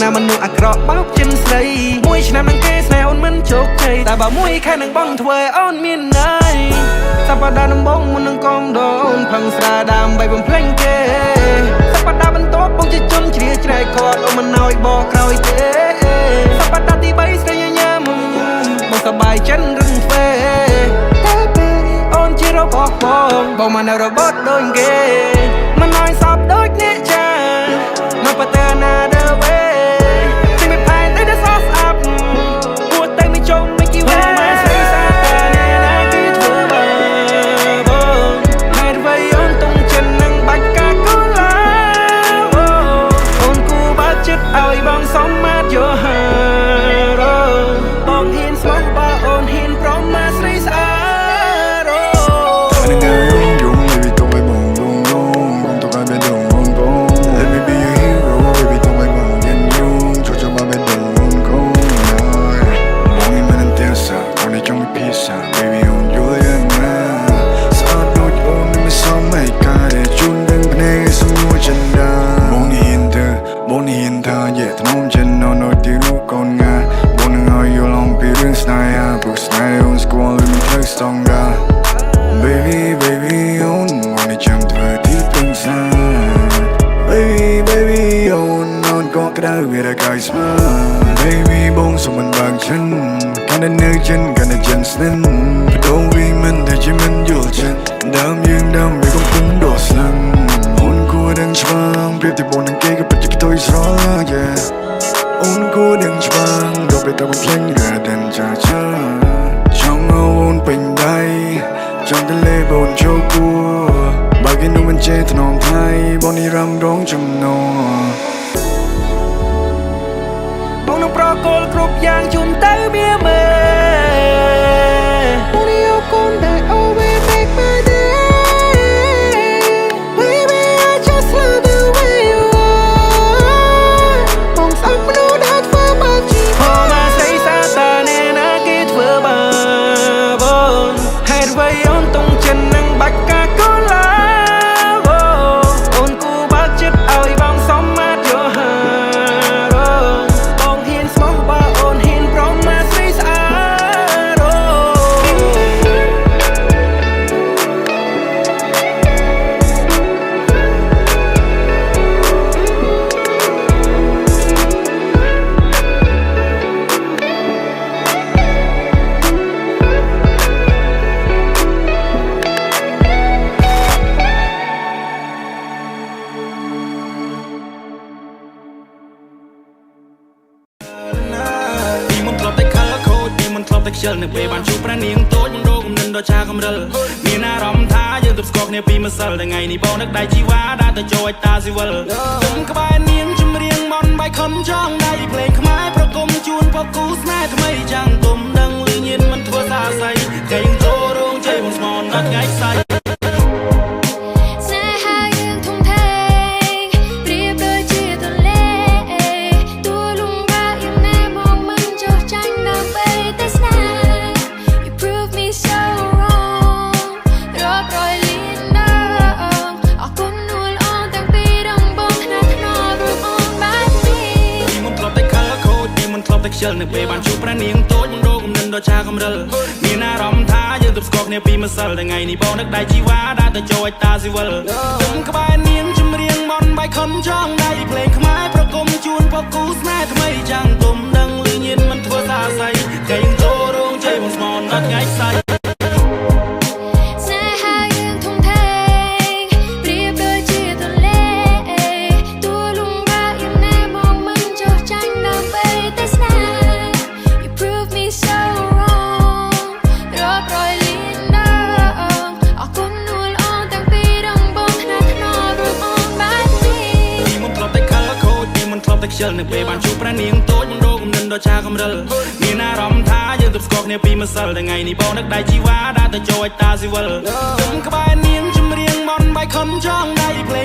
ណាមនុស្សអាក្រក់បោកចិនស្រីមួយឆ្នាំនឹងគេស្នេហ៍អូនមិនជោគជ័យតែបើមួយខែនឹងបងធ្វើឲ្យអូនមានន័យសប្តាហ៍ដំបូងមុននឹងកងដូនផឹងស្រាដើម្បីបំភ្លេចគេសប្តាហ៍បន្ទាប់បងជាជនជ្រាច្រែកគាត់អូនមិនឲ្យបកក្រោយទេសប្តាហ៍ទី3ស្រីញញឹមបងសប្បាយចិនរឹងទ្វេតែពេលអូនជារបស់បងមិននៅរបត់ដូចគេមិនឲ្យសពដូចអ្នកចាមកបតាណាដើវេទីមិនផែនតែសស្អាប់គួរតែមិនចុងមិនគីវ៉ាស្រីសាតានេះណាគេធ្វើបងហើយអ្វីអូនតុងចិននឹងបាច់កាកូឡាអូនគូបើកចិត្តឲ្យបងសមមាត់យោហាបងហ៊ានស្មោះបើអូនហ៊ានប្រមាថស្រីស្អាតBaby បងសុំមិនបើកចិនកាន់តែនៅចិនកាន់តែចិនស្និនបដូរវិញមិនតែជាមិនយល់ចិត្តដើមយើងដើមវាកំពុងដកស្លាំងអូនគួរដឹងច្បាស់ប្រៀបទៅបងនឹងគេក៏ពិតជាខ្ទុយស្រឡាញ់អូនគួរដឹងច្បាស់ដល់ពេលទៅបំភ្លេចរឿងដែលចាចាចង់អូនពេញដៃចង់ទៅលេបអូនចូលគួរបើគេនោះមិនចេះថ្នមថៃបងនេះរំរងចំណងបងនឹងប្រកូលគ្រប់យ៉ាងជូនទៅវាមើបងនេះអរគុណដែល always make my day Baby I just love the way you are បងស្អប់មនុស្សដែលធ្វើបាបជីវិតមកស្រីសាតានេះណាគេធ្វើបាបបងហេតុអ្វីអូនតុងចិននឹងបាច់កាកូឡាអូនគូបើកចិត្តឲ្យបងសមមាត់យោហាខ្ជិលនៅពេលបានជួបព្រះនាងតូចមិនដូរគំនិតដល់ឆាកំរិលមានអារម្មណ៍ថាយើងទប់ស្គាល់គ្នាពីម្សិលថ្ងៃនេះបងនឹកដៃជីវ៉ាដើរទៅចូលតាស៊ីវិលខ្ញុំក្បែរនាងចម្រៀងបនបាយខុនចង់ដៃភ្លេងខ្មែរប្រគំជូនពគូស្នេហ៍ថ្មីចាំងទុំដឹងលឺញៀនមិនធ្វើសាស័យគេងចូលរោងជ័យបងស្មនដល់ថ្ងៃខ្សែខ្ជិលនៅពេលបានជួបព្រះនាងតូចមិនដូរគំនិតដល់ឆាកំរិលមានអារម្មណ៍ថាយើងទប់ស្គាល់គ្នាពីម្សិលថ្ងៃនេះបងនឹកដៃជីវ៉ាដើរទៅចូលតាស៊ីវិលខ្ញុំក្បែរនាងចម្រៀងបនបាយខុនចង់ដៃភ្លេងខ្មែរប្រគំជូនពគូស្នេហ៍ថ្មីចាំងទុំដឹងលឺញៀនមិនធ្វើសាស័យគេងចូលរោងជ័យបងស្មនដល់ថ្ងៃខ្សែ ខ្ជិលនៅពេលបានជួបព្រះនាងតូចមិនដូរគំនិតដល់ឆាកំរិលមានអារម្មណ៍ថាយើងទប់ស្គាល់គ្នាពីម្សិលថ្ងៃនេះបងនឹកដៃជីវ៉ាដើរទៅចូលតាស៊ីវិលខ្ញុំក្បែរនាងចម្រៀងបនបាយខុនចង់ដៃភ្លេង